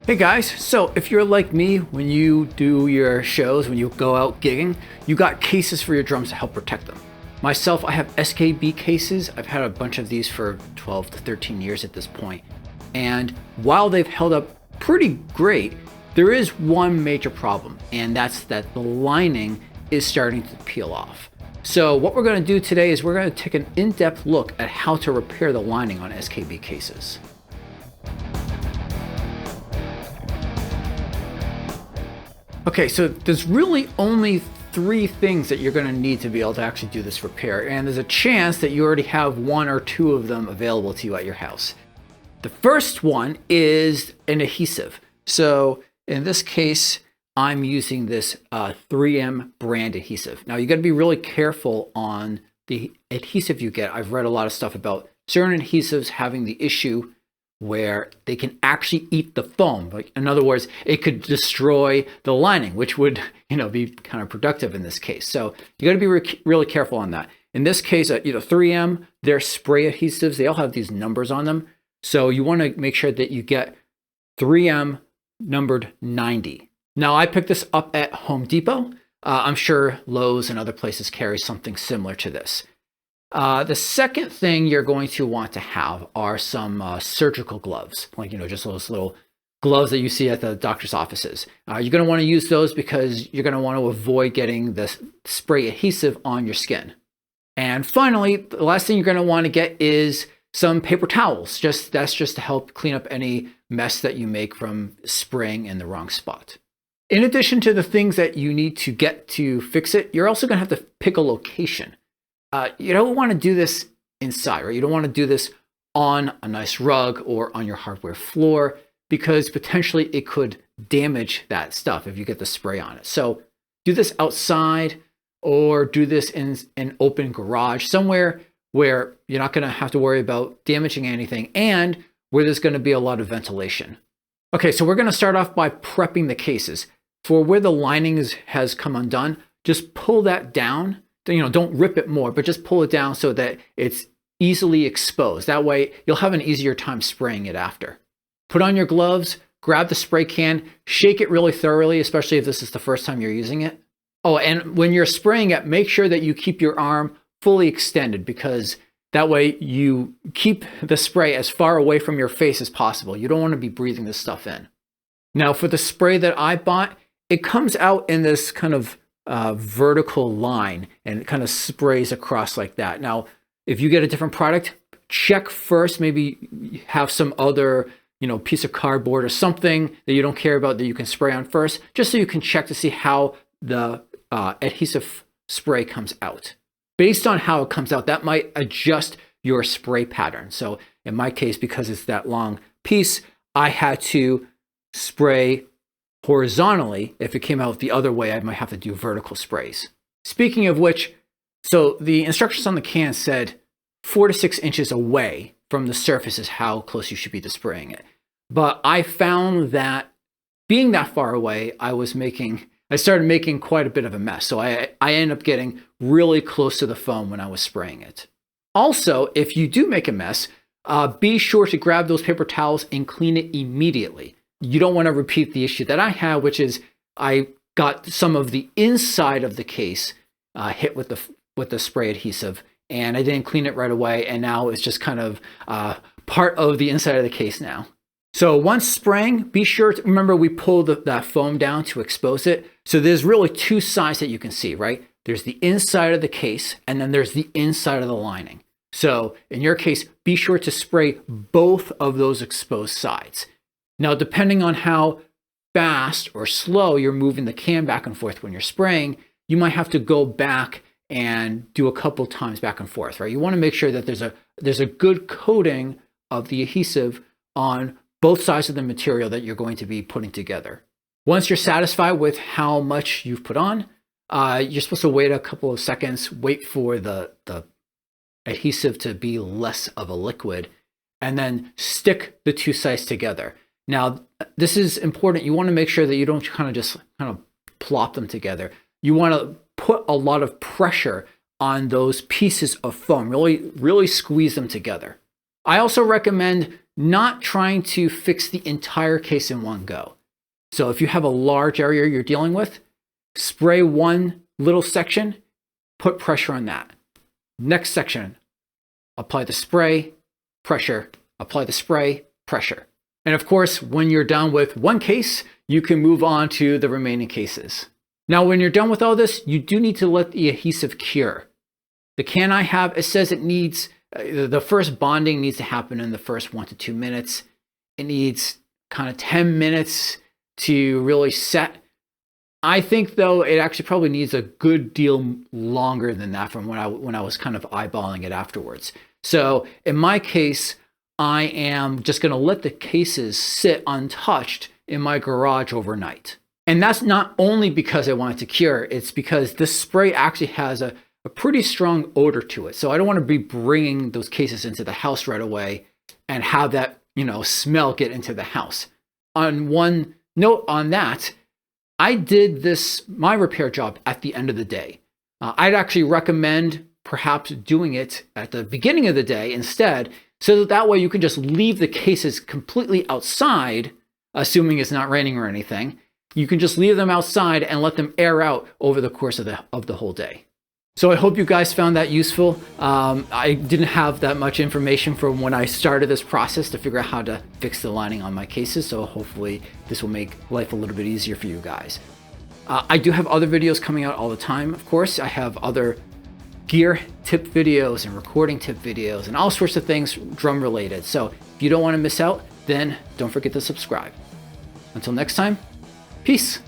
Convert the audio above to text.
Hey guys, so if you're like me, when you do your shows, when you go out gigging, you got cases for your drums to help protect them. Myself, I have SKB cases. I've had a bunch of these for 12 to 13 years at this point. And while they've held up pretty great, there is one major problem, and that's that the lining is starting to peel off. So what we're going to do today is we're going to take an in-depth look at how to repair the lining on SKB cases. Okay, so there's really only three things that you're going to need to be able to actually do this repair, and there's a chance that you already have one or two of them available to you at your house. The first one is an adhesive. So in this case, I'm using this 3M brand adhesive. Now you got to be really careful on the adhesive you get. I've read a lot of stuff about certain adhesives having the issue where they can actually eat the foam. Like, in other words, it could destroy the lining, which would, be kind of productive in this case. So you got to be really careful on that. In this case, 3M, their spray adhesives, they all have these numbers on them. So you want to make sure that you get 3M numbered 90. Now I picked this up at Home Depot. I'm sure Lowe's and other places carry something similar to this. The second thing you're going to want to have are some surgical gloves, like, just those little gloves that you see at the doctor's offices. You're going to want to use those because you're going to want to avoid getting the spray adhesive on your skin. And finally, the last thing you're going to want to get is some paper towels. That's just to help clean up any mess that you make from spraying in the wrong spot. In addition to the things that you need to get to fix it, you're also going to have to pick a location. You don't want to do this inside, right? You don't want to do this on a nice rug or on your hardware floor because potentially it could damage that stuff if you get the spray on it. So do this outside or do this in an open garage, somewhere where you're not going to have to worry about damaging anything and where there's going to be a lot of ventilation. Okay, so we're going to start off by prepping the cases. For where the lining has come undone, just pull that down. Don't rip it more, but just pull it down so that it's easily exposed. That way you'll have an easier time spraying it after. Put on your gloves, grab the spray can, shake it really thoroughly, especially if this is the first time you're using it. Oh, and when you're spraying it, make sure that you keep your arm fully extended because that way you keep the spray as far away from your face as possible. You don't want to be breathing this stuff in. Now for the spray that I bought, it comes out in this kind of vertical line and it kind of sprays across like that. Now, if you get a different product, check first, maybe have some other, piece of cardboard or something that you don't care about that you can spray on first, just so you can check to see how the adhesive spray comes out. Based on how it comes out, that might adjust your spray pattern. So in my case, because it's that long piece, I had to spray horizontally. If it came out the other way, I might have to do vertical sprays. Speaking of which, so the instructions on the can said 4 to 6 inches away from the surface is how close you should be to spraying it. But I found that being that far away, I started making quite a bit of a mess. So I ended up getting really close to the foam when I was spraying it. Also, if you do make a mess, be sure to grab those paper towels and clean it immediately. You don't want to repeat the issue that I had, which is I got some of the inside of the case hit with the spray adhesive, and I didn't clean it right away, and now it's just kind of part of the inside of the case now. So once spraying, be sure to remember we pulled that foam down to expose it. So there's really two sides that you can see, right? There's the inside of the case, and then there's the inside of the lining. So in your case, be sure to spray both of those exposed sides. Now, depending on how fast or slow you're moving the can back and forth when you're spraying, you might have to go back and do a couple times back and forth, right? You want to make sure that there's a good coating of the adhesive on both sides of the material that you're going to be putting together. Once you're satisfied with how much you've put on, you're supposed to wait a couple of seconds, wait for the adhesive to be less of a liquid, and then stick the two sides together. Now, this is important. You want to make sure that you don't kind of plop them together. You want to put a lot of pressure on those pieces of foam, really squeeze them together. I also recommend not trying to fix the entire case in one go. So if you have a large area you're dealing with, spray one little section, put pressure on that. Next section, apply the spray, pressure, apply the spray, pressure. And of course, when you're done with one case, you can move on to the remaining cases. Now, when you're done with all this, you do need to let the adhesive cure. The can I have, it says it needs, the first bonding needs to happen in the first 1 to 2 minutes. It needs kind of 10 minutes to really set. I think though, it actually probably needs a good deal longer than that from when I was kind of eyeballing it afterwards. So in my case, I am just going to let the cases sit untouched in my garage overnight. And that's not only because I want it to cure, it's because this spray actually has a pretty strong odor to it. So I don't want to be bringing those cases into the house right away and have that, smell get into the house. On one note on that, I did my repair job at the end of the day. I'd actually recommend perhaps doing it at the beginning of the day instead, so that way you can just leave the cases completely outside, assuming it's not raining or anything. You can just leave them outside and let them air out over the course of the whole day. So I hope you guys found that useful. I didn't have that much information from when I started this process to figure out how to fix the lining on my cases. So hopefully this will make life a little bit easier for you guys. I do have other videos coming out all the time. Of course, I have other gear tip videos and recording tip videos and all sorts of things drum related. So if you don't want to miss out, then don't forget to subscribe. Until next time, peace.